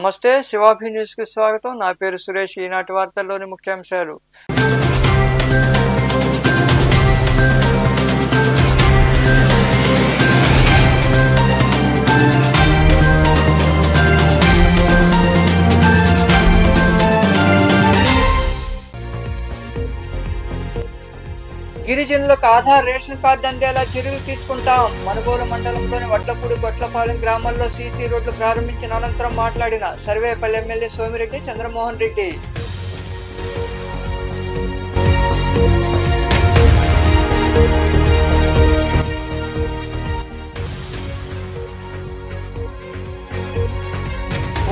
నమస్తే శివాభి న్యూస్ కి స్వాగతం. నా పేరు సురేష్. ఈనాటి వార్తల్లోని ముఖ్యాంశాలు. గిరిజనులకు ఆధార్ రేషన్ కార్డు అందేలా చర్యలు తీసుకుంటాం. మనుగోలు మండలంలోని వడ్లపూడి గొట్లపాలెం గ్రామాల్లో సీసీ రోడ్లు ప్రారంభించిన అనంతరం మాట్లాడిన సర్వేపల్లి ఎమ్మెల్యే సోమిరెడ్డి చంద్రమోహన్ రెడ్డి.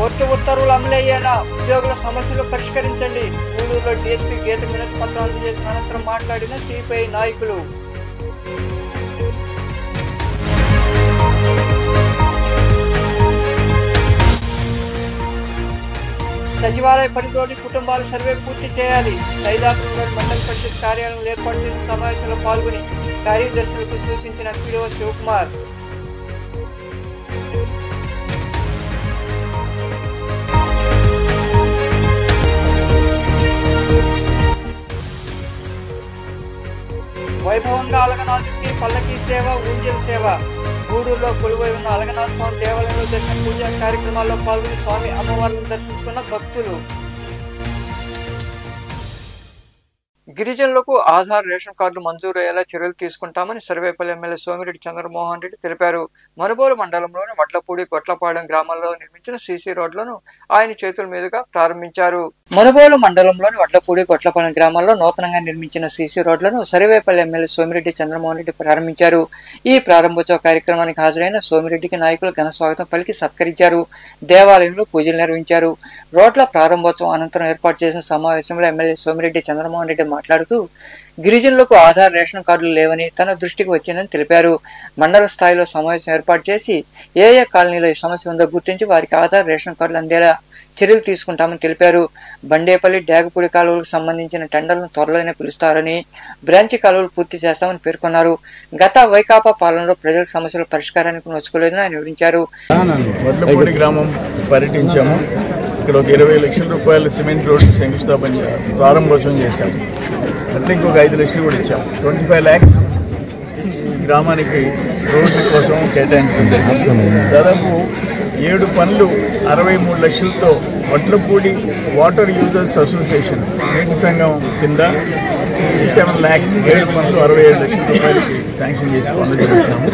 కోర్టు ఉత్తర్వులు అమలయ్యేలా ఉద్యోగుల సమస్యలు పరిష్కరించండి. గూడూరులో డీఎస్పీ గీత వినతి పత్రం అందజేసిన అనంతరం మాట్లాడిన సిపిఐ నాయకులు. సచివాలయ పరిధిలోని కుటుంబాల సర్వే పూర్తి చేయాలి. సైదాపురంలోని మండల పరిషత్ కార్యాలయంలో ఏర్పాటు చేసిన సమావేశంలో పాల్గొని కార్యదర్శులకు సూచించిన పిడిఓ శివకుమార్. వైభవంగా అలగనాథుడికి పల్లకీ సేవ, ఊంజల్ సేవ. గూడూరులో కొలువై ఉన్న అలగనాథ స్వామి దేవాలయంలో జరిగిన పూజా కార్యక్రమాల్లో పాల్గొని స్వామి అమ్మవారిని దర్శించుకున్న భక్తులు. గిరిజనులకు ఆధార్ రేషన్ కార్డులు మంజూరు అయ్యేలా చర్యలు తీసుకుంటామని సర్వేపల్లి ఎమ్మెల్యే సోమిరెడ్డి చంద్రమోహన్ రెడ్డి తెలిపారు. మనుగోలు మండలంలోని వడ్లపూడి గొట్లపాలెం గ్రామాల్లో నిర్మించిన సీసీ రోడ్లను ఆయన చేతుల మీదుగా ప్రారంభించారు. మనుగోలు మండలంలోని వడ్లపూడి గొట్లపాలెం గ్రామాల్లో నూతనంగా నిర్మించిన సీసీ రోడ్లను సర్వేపల్లి ఎమ్మెల్యే సోమిరెడ్డి చంద్రమోహన్ రెడ్డి ప్రారంభించారు. ఈ ప్రారంభోత్సవ కార్యక్రమానికి హాజరైన సోమిరెడ్డికి నాయకులు ఘన స్వాగతం పలికి సత్కరించారు. దేవాలయంలో పూజలు నిర్వహించారు. రోడ్ల ప్రారంభోత్సవం అనంతరం ఏర్పాటు చేసిన సమావేశంలో ఎమ్మెల్యే సోమిరెడ్డి చంద్రమోహన్ రెడ్డి మాట్లాడుతూ గిరిజనులకు ఆధార్ రేషన్ కార్డులు లేవని తన దృష్టికి వచ్చిందని తెలిపారు. మండల స్థాయిలో సమావేశం ఏర్పాటు చేసి ఏ కాలనీలో ఈ సమస్య ఉందో గుర్తించి వారికి ఆధార్ రేషన్ కార్డులు అందేలా చర్యలు తీసుకుంటామని తెలిపారు. బండేపల్లి డేగపూడి కాలువలకు సంబంధించిన టెండర్లను త్వరలోనే పిలుస్తారని, బ్రాంచి కాలువలు పూర్తి చేస్తామని పేర్కొన్నారు. గత వైకాపా పాలనలో ప్రజల సమస్యల పరిష్కారానికి నోచుకోలేదని ఆయన వివరించారు. వడ్లపూడి గ్రామం పర్యటించాము. ఇక్కడ ఒక 20 లక్షల రూపాయల సిమెంట్ రోడ్డు శంకుస్థాపన ప్రారంభోత్సవం చేశాము. అట్లా ఇంకొక 5 లక్షలు కూడా ఇచ్చాము. 25 lakhs ఈ గ్రామానికి రోడ్డు కోసం కేటాయించుకుంది. దాదాపు 7 పనులు 63 లక్షలతో వడ్లపూడి వాటర్ యూజర్స్ అసోసియేషన్ నీటి సంఘం కింద 67 lakhs 7 పనులు 67 లక్షల రూపాయలకి శాంక్షన్ చేసి పనులు చేసినాము.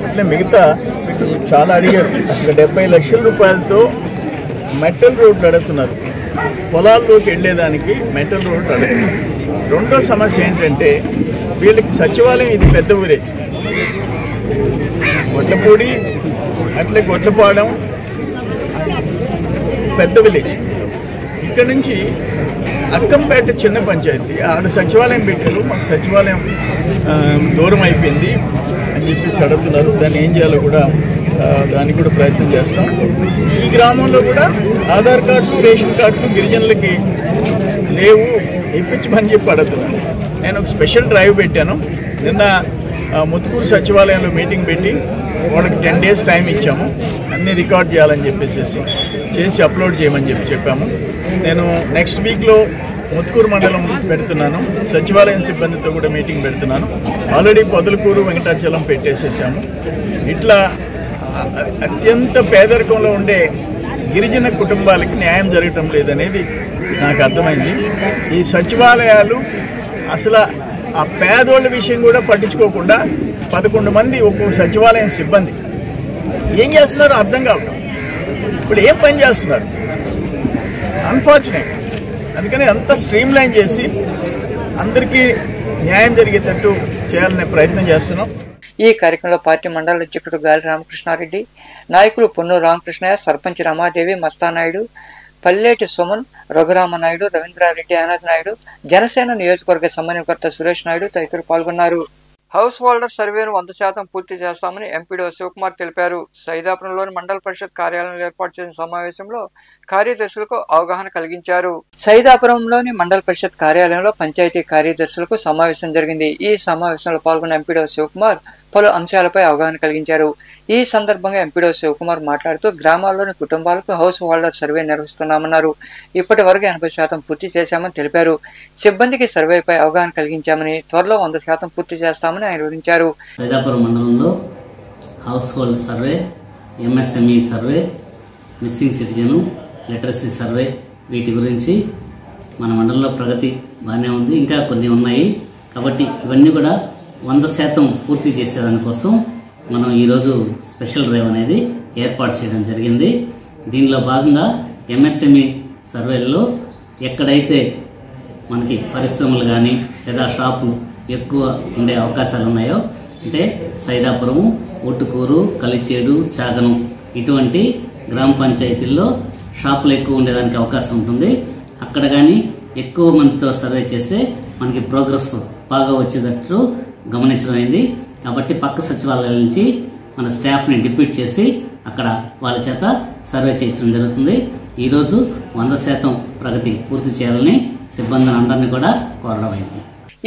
అట్లే మిగతా చాలా అడిగారు. అక్కడ 70 లక్షల రూపాయలతో మెటల్ రోడ్లు అడుగుతున్నారు. పొలాల్లోకి వెళ్ళేదానికి మెటల్ రోడ్లు అడుగుతున్నారు. రెండో సమస్య ఏంటంటే వీళ్ళకి సచివాలయం, ఇది పెద్ద ఊరే, వడ్లపూడి అట్లే గొట్లపాలెం పెద్ద విలేజ్. ఇక్కడ నుంచి అక్కంపేట చిన్న పంచాయతీ, ఆడ సచివాలయం పెట్టారు. మాకు సచివాలయం దూరం అయిపోయింది అని చెప్పేసి అడుగుతున్నారు. దాన్ని ఏం చేయాలో కూడా దానికి కూడా ప్రయత్నం చేస్తాం. ఈ గ్రామంలో కూడా ఆధార్ కార్డులు, రేషన్ కార్డులు గిరిజనులకి లేవు, ఇప్పించమని చెప్పి అడుగుతున్నాను. నేను ఒక స్పెషల్ డ్రైవ్ పెట్టాను. నిన్న ముత్తుకూరు సచివాలయంలో మీటింగ్ పెట్టి వాళ్ళకి 10 days టైం ఇచ్చాము. అన్నీ రికార్డ్ చేయాలని చేసి అప్లోడ్ చేయమని చెప్పాము. నేను నెక్స్ట్ వీక్లో ముత్తుకూరు మండలం పెడుతున్నాను. సచివాలయం సిబ్బందితో కూడా మీటింగ్ పెడుతున్నాను. ఆల్రెడీ పొదలకూరు, వెంకటాచలం పెట్టేసేసాము. ఇట్లా అత్యంత పేదరికంలో ఉండే గిరిజన కుటుంబాలకి న్యాయం జరగటం లేదనేది నాకు అర్థమైంది. ఈ సచివాలయాలు అసలు ఆ పేదోళ్ళ విషయం కూడా పట్టించుకోకుండా 11 మంది ఒక్కొక్క సచివాలయం సిబ్బంది ఏం చేస్తున్నారో అర్థం కావడం. ఇప్పుడు ఏం పని చేస్తున్నారు? అన్ఫార్చునేట్. అందుకని అంత స్ట్రీమ్ లైన్ చేసి అందరికీ న్యాయం జరిగేటట్టు చేయాలనే ప్రయత్నం చేస్తున్నాం. ఈ కార్యక్రమంలో పార్టీ మండల అధ్యక్షుడు గాలి రామకృష్ణారెడ్డి, నాయకులు పొన్నూరు రామకృష్ణయ్య, సర్పంచ్ రమాదేవి, మస్తానాయుడు, పల్లెటి సుమన్, రఘురామనాయుడు, రవీంద్రారెడ్డి, ఆనంద్ నాయుడు, జనసేన నియోజకవర్గ సమన్వయకర్త సురేష్ నాయుడు తదితరులు పాల్గొన్నారు. హౌస్ హోల్డర్ సర్వేను 100% పూర్తి చేస్తామని ఎంపీడీఓ శివకుమార్ తెలిపారు. సైదాపురంలోని మండల పరిషత్ కార్యాలయంలో ఏర్పాటు చేసిన సమావేశంలో కార్యదర్శులకు అవగాహన కలిగించారు. సైదాపురంలోని మండల పరిషత్ కార్యాలయంలో పంచాయతీ కార్యదర్శులకు సమావేశం జరిగింది. ఈ సమావేశంలో పాల్గొన్న ఎంపీడీఓ శివకుమార్ పలు అంశాలపై అవగాహన కలిగించారు. ఈ సందర్భంగా ఎంపీడీఓ శివకుమార్ మాట్లాడుతూ గ్రామాల్లోని కుటుంబాలకు హౌస్ హోల్డర్ సర్వే నిర్వహిస్తున్నామన్నారు. ఇప్పటి వరకు 80% పూర్తి చేశామని తెలిపారు. సిబ్బందికి సర్వేపై అవగాహన కలిగించామని, త్వరలో 100% పూర్తి చేస్తామని ఆయన వివరించారు. సైదాపురం మండలంలో house hold survey, MSME survey, missing citizen, literacy survey, వీటి గురించి మన మండలంలో ప్రగతి బాగానే ఉంది. ఇంకా కొన్ని ఉన్నాయి కాబట్టి ఇవన్నీ కూడా 100% పూర్తి చేసేదానికోసం మనం ఈరోజు స్పెషల్ డ్రైవ్ అనేది ఏర్పాటు చేయడం జరిగింది. దీనిలో భాగంగా ఎంఎస్ఎంఈ సర్వేల్లో ఎక్కడైతే మనకి పరిశ్రమలు కానీ లేదా షాపులు ఎక్కువ ఉండే అవకాశాలు ఉన్నాయో, అంటే సైదాపురము, ఒట్టుకూరు, కలిచేడు, చాగనం ఇటువంటి గ్రామ పంచాయతీల్లో షాపులు ఎక్కువ ఉండేదానికి అవకాశం ఉంటుంది. అక్కడ కానీ ఎక్కువ మందితో సర్వే చేస్తే మనకి ప్రోగ్రెస్ బాగా వచ్చేటట్టు గమనించడం అయింది. కాబట్టి పక్క సచివాలయాల నుంచి మన స్టాఫ్ని డిప్యూట్ చేసి అక్కడ వాళ్ళ చేత సర్వే చేయించడం జరుగుతుంది. ఈరోజు 100% ప్రగతి పూర్తి చేయాలని సిబ్బందిని అందరినీ కూడా కోరడం అయింది.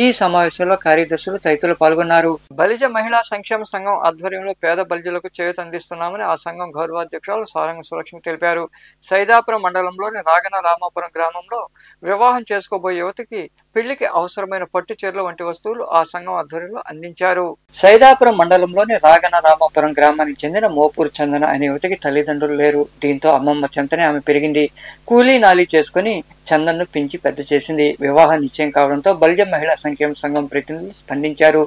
ఈ సమావేశంలో కార్యదర్శులు తదితరులు పాల్గొన్నారు. బలిజ మహిళా సంక్షేమ సంఘం ఆధ్వర్యంలో పేద బలిజలకు చేయూత అందిస్తున్నామని ఆ సంఘం గౌరవాధ్యక్షురాలు సారంగ సులక్ష్మి తెలిపారు. సైదాపురం మండలంలోని రాగన రామాపురం గ్రామంలో వివాహం చేసుకోబోయే యువతికి పెళ్లికి అవసరమైన పట్టు చీరలు వంటి వస్తువులు ఆ సంఘం ఆధ్వర్యంలో అందించారు. సైదాపురం మండలంలోని రాగన రామాపురం గ్రామానికి చెందిన మోపూర్ చందన అనే యువతికి తల్లిదండ్రులు లేరు. దీంతో అమ్మమ్మ చెంతనే ఆమె పెరిగింది. కూలీ నాలి చేసుకుని చందన్ను పెంచి పెద్ద చేసింది. వివాహ నిశ్చయం కావడంతో బలిజ మహిళా సంక్షేమ సంఘం ప్రతినిధులు స్పందించారు.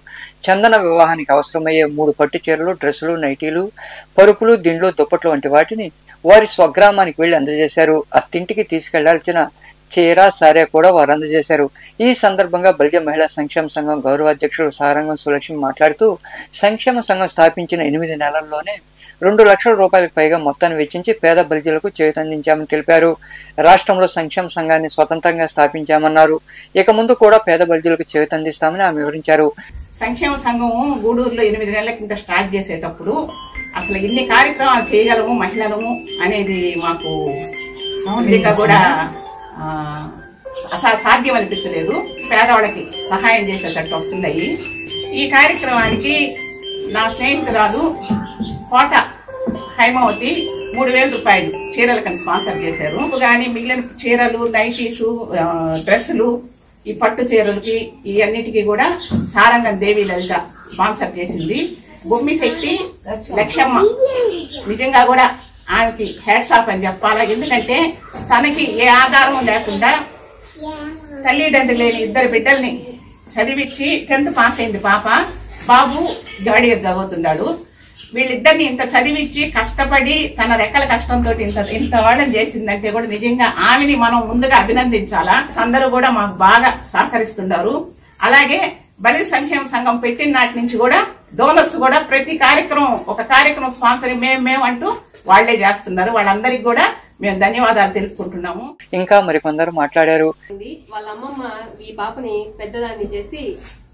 చందన వివాహానికి అవసరమయ్యే 3 పట్టు చీరలు, డ్రెస్సులు, నైటీలు, పరుపులు, దిండ్లు, దుప్పట్లు వంటి వాటిని వారి స్వగ్రామానికి వెళ్లి అందజేశారు. అత్తింటికి తీసుకెళ్లాల్సిన చీర, సారే కూడా వారు అందజేశారు. ఈ సందర్భంగా బలిజ మహిళా సంక్షేమ సంఘం గౌరవాధ్యక్షుడు సారంగం సులక్ష్మి మాట్లాడుతూ సంక్షేమ సంఘం స్థాపించిన 8 నెలల్లోనే 2 లక్షల రూపాయలకు పైగా మొత్తాన్ని వెచ్చించి పేద బలిజలకు చేయూతందించామని తెలిపారు. రాష్ట్రంలో సంక్షేమ సంఘాన్ని స్వతంత్రంగా స్థాపించామన్నారు. ఇక ముందు కూడా పేద బలిజలకు చేయూతందిస్తామని ఆమె వివరించారు. సంక్షేమ సంఘం గూడూరులో 8 నెలల కింద స్టార్ట్ చేసేటప్పుడు అసలు ఇన్ని కార్యక్రమాలు చేయగలము మహిళలము అనేది మాకు సామాజికంగా కూడా సాధ్యం అనిపించలేదు. పేదవాళ్ళకి సహాయం చేసేటట్టు వస్తున్నాయి. ఈ కార్యక్రమానికి నా స్నేహితురాలు కోట హైమావతి 3,000 రూపాయలు చీరలకని స్పాన్సర్ చేశారు. కానీ మిగిలిన చీరలు, నైటీసు, డ్రెస్సులు, ఈ పట్టు చీరలకి ఈ అన్నిటికీ కూడా సారంగం దేవి లలిత స్పాన్సర్ చేసింది. బొమ్మి శక్తి లక్ష్యమ్మ నిజంగా కూడా ఆమెకి హ్యాట్స్ ఆఫ్ అని చెప్పాలా. ఎందుకంటే తనకి ఏ ఆధారం లేకుండా తల్లిదండ్రులు లేని 2 బిడ్డల్ని చదివించి 10th పాస్ అయింది పాప. బాబు గాడిగా చదువుతున్నాడు. వీళ్ళిద్దరిని ఇంత చదివించి కష్టపడి తన రెక్కల కష్టంతో ఇంత వాళ్ళని చేసిందంటే కూడా నిజంగా ఆమెని మనం ముందుగా అభినందించాలా. అందరూ కూడా మాకు బాగా సహకరిస్తున్నారు. అలాగే బలి సంక్షేమ సంఘం పెట్టిన నాటి నుంచి కూడా డోనర్స్ కూడా ప్రతి కార్యక్రమం ఒక కార్యక్రమం స్పాన్సర్ మేము అంటూ వాళ్లే చేస్తున్నారు. వాళ్ళందరికీ కూడా మేము ధన్యవాదాలు తెలుపుకుంటున్నాము. ఇంకా మరికొందరు మాట్లాడారు. వాళ్ళ అమ్మమ్మ ఈ పాపని పెద్దదాన్ని చేసి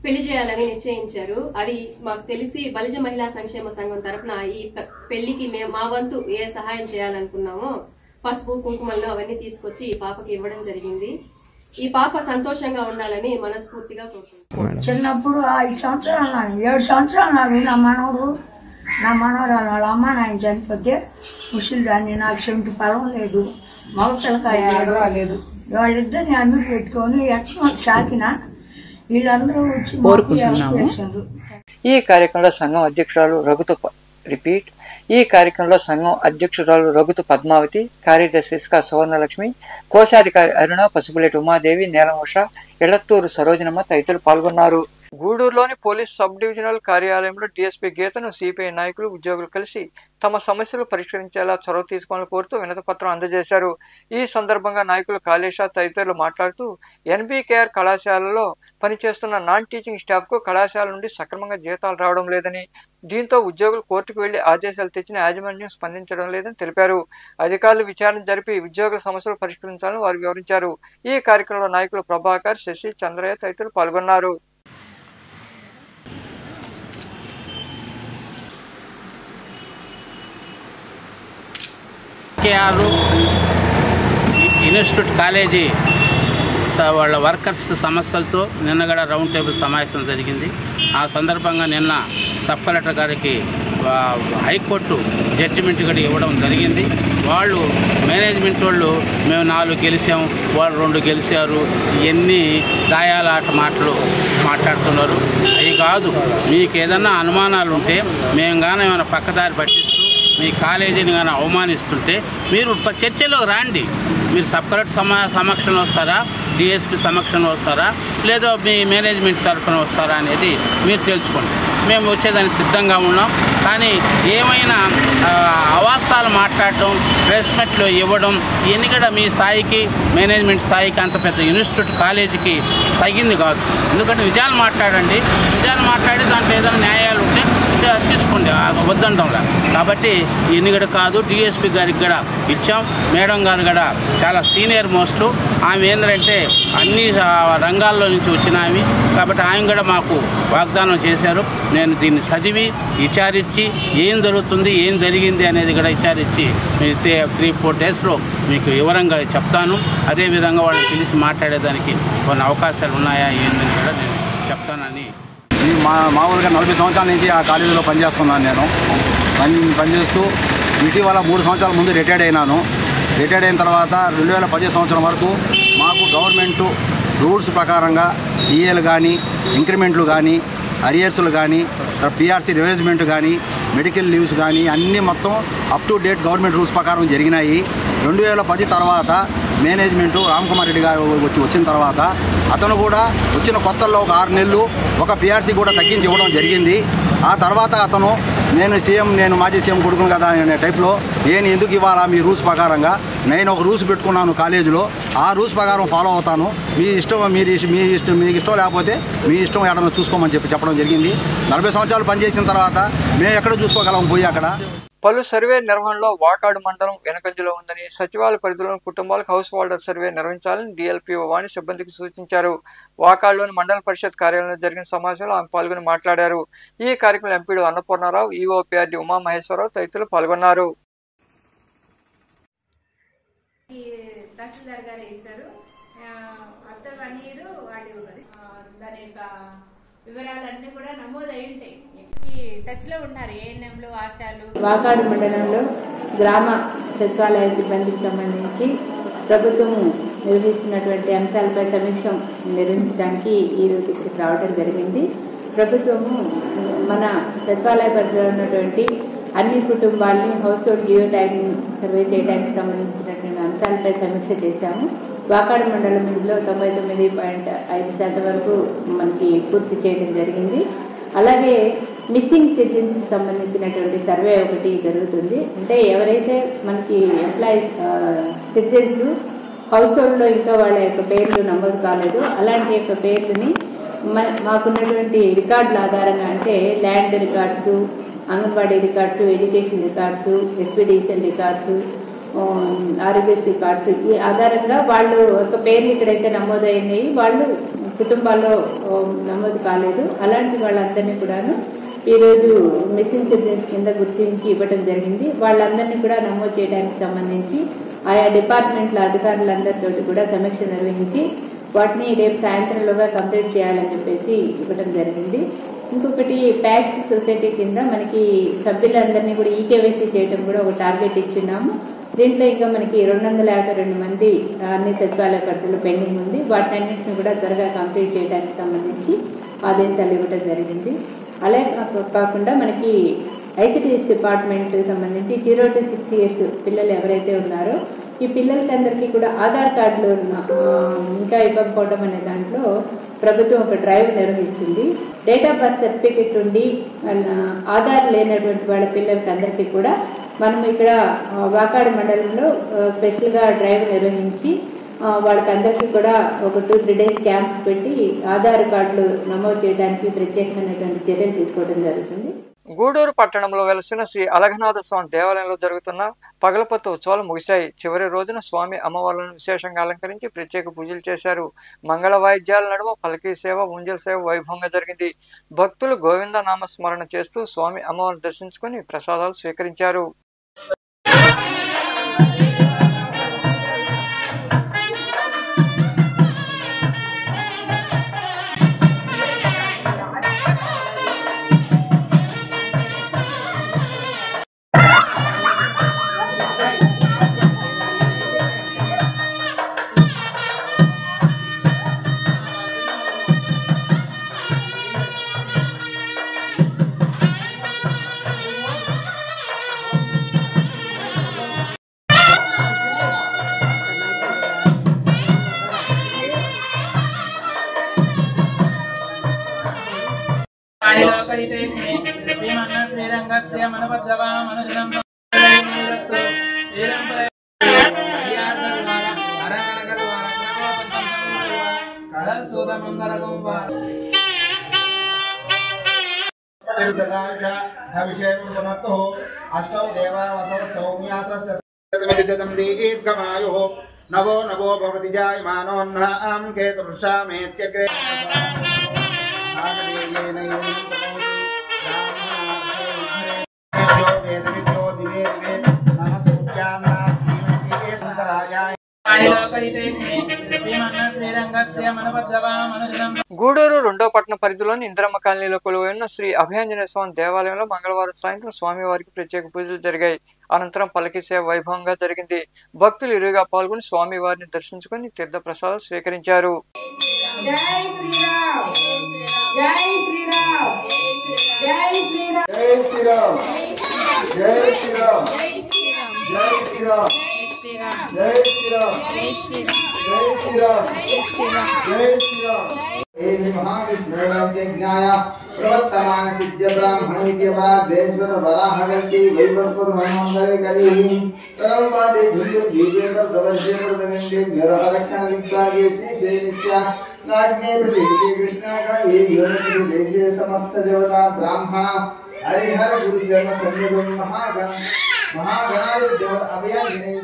పెళ్లి చేయాలని నిశ్చయించారు. అది మాకు తెలిసి బలిజ మహిళా సంక్షేమ సంఘం తరఫున ఈ పెళ్లికి మేము మా వంతు ఏ సహాయం చేయాలనుకున్నామో పసుపు, కుంకుమలను అవన్నీ తీసుకొచ్చి ఈ పాపకి ఇవ్వడం జరిగింది. ఈ పాప సంతోషంగా ఉండాలని మనస్ఫూర్తిగా కోరుకుంటున్నాను. చిన్నప్పుడు 5 సంవత్సరాలు 7 సంవత్సరాలు నా మనవరాలు వాళ్ళ అమ్మ నాయన చనిపోతే ముసలిదాన్ని, నాకు చెంటు పొలం లేదు, మగ పిల్లకాయ లేదు. వాళ్ళిద్దరిని అమ్మి పెట్టుకొని ఎట్లా సాకిన వీళ్ళందరూ వచ్చి కోరుకుంటున్నాము. ఈ కార్యక్రమంలో సంఘం అధ్యక్షురాలు రఘుతు పద్మావతి, కార్యదర్శి ఇసుక సువర్ణలక్ష్మి, కోశాధికారి అరుణ, పసుపులేటి ఉమాదేవి, నీలం ఉష, ఎళ్లత్తూరు సరోజనమ్మ తదితరులు పాల్గొన్నారు. గూడూరులోని పోలీస్ సబ్ డివిజనల్ కార్యాలయంలో డీఎస్పీ గీతను సిపిఐ నాయకులు, ఉద్యోగులు కలిసి తమ సమస్యలు పరిష్కరించేలా చొరవ తీసుకోవాలని కోరుతూ వినతిపత్రం అందజేశారు. ఈ సందర్భంగా నాయకులు కాళేశ తదితరులు మాట్లాడుతూ ఎన్బీకేఆర్ కళాశాలలో పనిచేస్తున్న నాన్ టీచింగ్ స్టాఫ్ కు కళాశాల నుండి సక్రమంగా జీతాలు రావడం లేదని, దీంతో ఉద్యోగులు కోర్టుకు వెళ్లి ఆదేశాలు తెచ్చిన యాజమాన్యం స్పందించడం లేదని తెలిపారు. అధికారులు విచారణ జరిపి ఉద్యోగుల సమస్యలు పరిష్కరించాలని వారు వివరించారు. ఈ కార్యక్రమంలో నాయకులు ప్రభాకర్, శశి, చంద్రయ్య తదితరులు పాల్గొన్నారు. కేకేఆర్ ఇన్స్టిట్యూట్ కాలేజీ వాళ్ళ వర్కర్స్ సమస్యలతో నిన్న కూడా రౌండ్ టేబుల్ సమావేశం జరిగింది. ఆ సందర్భంగా నిన్న సబ్ కలెక్టర్ గారికి హైకోర్టు జడ్జిమెంట్ కూడా ఇవ్వడం జరిగింది. వాళ్ళు మేనేజ్మెంట్ వాళ్ళు మేము 4 గెలిచాం, వాళ్ళు 2 గెలిచారు, ఇవన్నీ దాయాలాట మాటలు మాట్లాడుతున్నారు. అవి కాదు, మీకు ఏదన్నా అనుమానాలు ఉంటే మేము కానీ ఏమైనా పక్కదారి పట్టిస్తూ మీ కాలేజీని కానీ అవమానిస్తుంటే మీరు చర్చలో రాండి. మీరు సబ్ కలెక్టర్ సమక్షంలో వస్తారా, డిఎస్పీ సమక్షంలో వస్తారా, లేదా మీ మేనేజ్మెంట్ తరఫున వస్తారా అనేది మీరు తెలుసుకోండి. మేము వచ్చేదానికి సిద్ధంగా ఉన్నాం. కానీ ఏమైనా అవాస్తాలు మాట్లాడటం, ప్రెస్ మీట్లో ఇవ్వడం ఇవన్నీ కూడా మీ స్థాయికి, మేనేజ్మెంట్ స్థాయికి, అంత పెద్ద ఇన్స్టిట్యూట్ కాలేజీకి తగింది కాదు. ఎందుకంటే నిజాలు మాట్లాడండి, నిజాలు మాట్లాడి దాంట్లో ఏదైనా న్యాయాలు ఉంటే తీసుకోండి, వద్దంటాంలా. కాబట్టి ఇన్ని కూడా కాదు, డిఎస్పీ గారికి కూడా ఇచ్చాం. మేడం గారు కూడా చాలా సీనియర్ మోస్ట్. ఆమె ఏంటంటే అన్ని రంగాల్లో నుంచి వచ్చిన ఆమె, కాబట్టి ఆమె కూడా మాకు వాగ్దానం చేశారు. నేను దీన్ని చదివి విచారించి ఏం జరుగుతుంది, ఏం జరిగింది అనేది కూడా విచారించి 3-4 డేస్లో మీకు వివరంగా చెప్తాను. అదేవిధంగా వాళ్ళని పిలిచి మాట్లాడేదానికి కొన్ని అవకాశాలు ఉన్నాయా ఏందని కూడా నేను చెప్తానని. మామూలుగా 40 సంవత్సరాల నుంచి ఆ కాలేజీలో పనిచేస్తున్నాను. నేను పనిచేస్తూ ఇటీవల 3 సంవత్సరాల ముందు రిటైర్డ్ అయినాను. రిటైర్డ్ అయిన తర్వాత 2010 సంవత్సరం వరకు మాకు గవర్నమెంటు రూల్స్ ప్రకారంగా ఈఏలు కానీ, ఇంక్రిమెంట్లు కానీ, అరియర్స్లు కానీ, పిఆర్సీ రివైజ్మెంట్ కానీ, మెడికల్ లీవ్స్ కానీ అన్నీ మొత్తం up to date government rules ప్రకారం జరిగినాయి. 2010 తర్వాత మేనేజ్మెంటు రామ్కుమార్ రెడ్డి గారు వచ్చిన తర్వాత అతను కూడా వచ్చిన కొత్తల్లో ఒక 6 నెలలు ఒక పిఆర్సీ కూడా తగ్గించి ఇవ్వడం జరిగింది. ఆ తర్వాత అతను నేను మాజీ సీఎం కొడుకును కదా అనే టైప్లో నేను ఎందుకు ఇవ్వాలా మీ రూల్స్ ప్రకారంగా, నేను ఒక రూల్స్ పెట్టుకున్నాను కాలేజీలో, ఆ రూల్స్ ప్రకారం ఫాలో అవుతాను, మీ ఇష్టం మీకు ఇష్టం లేకపోతే మీ ఇష్టం ఎక్కడన్నా చూసుకోమని చెప్పడం జరిగింది. 40 సంవత్సరాలు పనిచేసిన తర్వాత మేము ఎక్కడ చూసుకోగలం పోయి అక్కడ. పలు సర్వే నిర్వహణలో వాకాడు మండలం వెనకంజలో ఉందని, సచివాలయ పరిధిలోని కుటుంబాలకు హౌస్ హోల్డర్ సర్వే నిర్వహించాలని డిఎల్పిఓ వాణి సిబ్బందికి సూచించారు. వాకాడులోని మండల పరిషత్ కార్యాలయంలో జరిగిన సమావేశంలో ఆమె పాల్గొని మాట్లాడారు. ఈ కార్యక్రమంలో ఎంపీడీ అన్నపూర్ణారావు, ఈఓపీఆర్డీ ఉమామహేశ్వరరావు తదితరులు పాల్గొన్నారు. వివరాలన్నీ కూడా నమోదై ఉంటాయి. ఈ టచ్ లో ఉన్నారు ఏఎన్ఎంలు, ఆశాలు. వాకాడు మండలంలో గ్రామ సచివాలయ సిబ్బందికి సంబంధించి ప్రభుత్వం నిర్వహిస్తున్నటువంటి అంశాలపై సమీక్ష నిర్వహించడానికి ఈరోజు ఇక్కడికి రావడం జరిగింది. ప్రభుత్వము మన సచివాలయ పరిధిలో ఉన్నటువంటి అన్ని కుటుంబాలని house hold geo tagging survey చేయడానికి సంబంధించినటువంటి అంశాలపై సమీక్ష చేశాము. వాకాడు మండలం ఇందులో 99.5% వరకు మనకి పూర్తి చేయడం జరిగింది. అలాగే మిస్సింగ్ సిటిజన్స్కి సంబంధించినటువంటి సర్వే ఒకటి జరుగుతుంది. అంటే ఎవరైతే మనకి ఎంప్లాయీస్ సిటిజన్స్ హౌస్ హోల్డ్లో ఇంకా వాళ్ళ యొక్క పేర్లు నమోదు కాలేదు, అలాంటి యొక్క పేర్లని మాకున్నటువంటి రికార్డుల ఆధారంగా, అంటే land records, anganwadi records, education records, SPDCL records, Aarogyasri cards, ఈ ఆధారంగా వాళ్ళు ఒక పేర్లు ఎక్కడైతే నమోదైనాయి వాళ్ళు కుటుంబాల్లో నమోదు కాలేదు, అలాంటి వాళ్ళందరినీ కూడాను ఈరోజు మిస్సింగ్ సిటిజన్స్ కింద గుర్తించి ఇవ్వడం జరిగింది. వాళ్ళందరినీ కూడా నమోదు చేయడానికి సంబంధించి ఆయా డిపార్ట్మెంట్ల అధికారులందరితో కూడా సమీక్ష నిర్వహించి వాటిని రేపు సాయంత్రంలోగా కంప్లీట్ చేయాలని చెప్పేసి ఇవ్వడం జరిగింది. ఇంకొకటి ప్యాక్స్ సొసైటీ కింద మనకి సభ్యులందరినీ కూడా ఈకేవైసీ చేయడం కూడా ఒక టార్గెట్ ఇచ్చున్నాము. దీంట్లో ఇంకా మనకి 252 మంది అన్ని సచివాలయ పరిధిలో పెండింగ్ ఉంది. వాటన్నింటిని కూడా త్వరగా కంప్లీట్ చేయడానికి సంబంధించి ఆదేశాలు ఇవ్వడం జరిగింది. అలాగే కాకుండా మనకి ఐసిడిఎస్ డిపార్ట్మెంట్ సంబంధించి 0 to 6 years పిల్లలు ఎవరైతే ఉన్నారో ఈ పిల్లలకందరికీ కూడా ఆధార్ కార్డులు ఇంకా ఇవ్వకపోవడం అనే దాంట్లో ప్రభుత్వం ఒక డ్రైవ్ నిర్వహిస్తుంది. డేట్ ఆఫ్ బర్త్ సర్టిఫికెట్ ఉండి ఆధార్ లేనటువంటి వాళ్ళ పిల్లలకి అందరికీ కూడా మనం ఇక్కడ వాకాడు మండలంలో స్పెషల్గా డ్రైవ్ నిర్వహించి వాళ్ళకందరికీ కూడా ఒక 2-3 days క్యాంప్ పెట్టి ఆధార్ కార్డులు నమోదు చేయడానికి ప్రత్యేకమైనటువంటి చర్యలు తీసుకోవడం జరుగుతుంది. గూడూరు పట్టణంలో వెలసిన శ్రీ అలఘనాథ స్వామి దేవాలయంలో జరుగుతున్న పగలపత్తు ఉత్సవాలు ముగిశాయి. చివరి రోజున స్వామి అమ్మవార్లను విశేషంగా అలంకరించి ప్రత్యేక పూజలు చేశారు. మంగళ వాయిద్యాల నడుమ పలకీ సేవ, ఉంజల్ సేవ వైభవంగా జరిగింది. భక్తులు గోవింద నామ స్మరణ చేస్తూ స్వామి అమ్మవారిని దర్శించుకుని ప్రసాదాలు స్వీకరించారు. अष्टौ देवावसव सौम्यासस्य दीर्घमायुः नवो नवो भवति जायमानोऽन्नां केतुर्षामेत्यग्रे గూడూరు రెండో పట్టణ పరిధిలోని ఇంద్రమ్మ కాలనీలో కొలువైన శ్రీ అభయాంజనేయ స్వామి దేవాలయంలో మంగళవారం సాయంత్రం స్వామివారికి ప్రత్యేక పూజలు జరిగాయి. అనంతరం పల్లకి సేవ వైభవంగా జరిగింది. భక్తులు ఇరుగా పాల్గొని స్వామివారిని దర్శించుకుని తీర్థ ప్రసాదాలు స్వీకరించారు. हरिहर गुरु जन संयोग महागणाय देव अभयांजनेय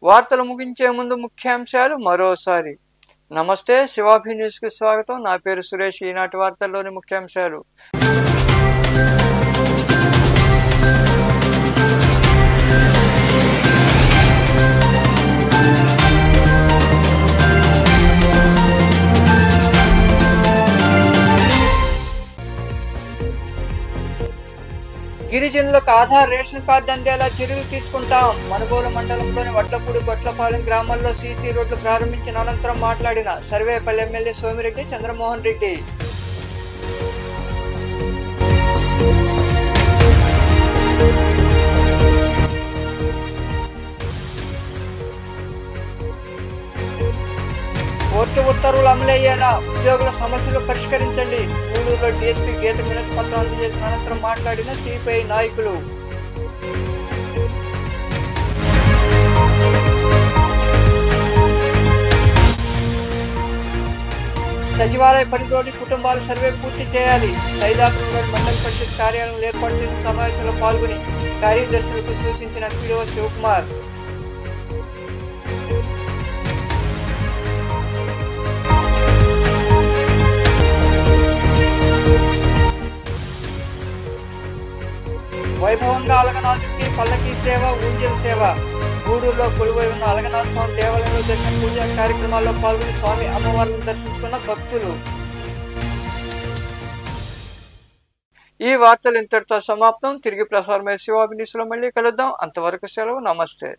వార్తలు ముగించే ముందు ముఖ్యాంశాలు మరోసారి. నమస్తే, శివాభి న్యూస్ కి స్వాగతం. నా పేరు సురేష్. ఈనాటి వార్తల్లోని ముఖ్యాంశాలు. గిరిజనులకు ఆధార్ రేషన్ కార్డు అందేలా చర్యలు తీసుకుంటాం. మనుగోలు మండలంలోని వడ్లపూడి గొట్లపాలెం గ్రామాల్లో సీసీ రోడ్లు ప్రారంభించిన అనంతరం మాట్లాడిన సర్వేపల్లి ఎమ్మెల్యే సోమిరెడ్డి చంద్రమోహన్ రెడ్డి. కోర్టు ఉత్తర్వులు అమలయ్యేలా ఉద్యోగుల సమస్యలు పరిష్కరించండి. గూడూరులో డీఎస్పీ గీత వినతి పత్రం అందజేసిన అనంతరం మాట్లాడిన సిపిఐ నాయకులు. సచివాలయ పరిధిలోని కుటుంబాల సర్వే పూర్తి చేయాలి. సైదాపురంలోని మండల పరిషత్ కార్యాలయంలో ఏర్పాటు చేసిన సమావేశంలో పాల్గొని కార్యదర్శులకు సూచించిన పిడిఓ శివకుమార్. వైభవంగా అలగనాథుడికి పల్లకి సేవ, ఊంజల్ సేవ. గూడూరులో కొలువై ఉన్న అలగనాథ స్వామి దేవాలయంలో జరిగిన పూజా కార్యక్రమాల్లో పాల్గొని స్వామి అమ్మవారిని దర్శించుకున్న భక్తులు. ఈ వార్తలు ఇంతటితో సమాప్తం. తిరిగి ప్రసారమయ్యే శివాభి న్యూస్లో మళ్ళీ కలుద్దాం. అంతవరకు సెలవు. నమస్తే.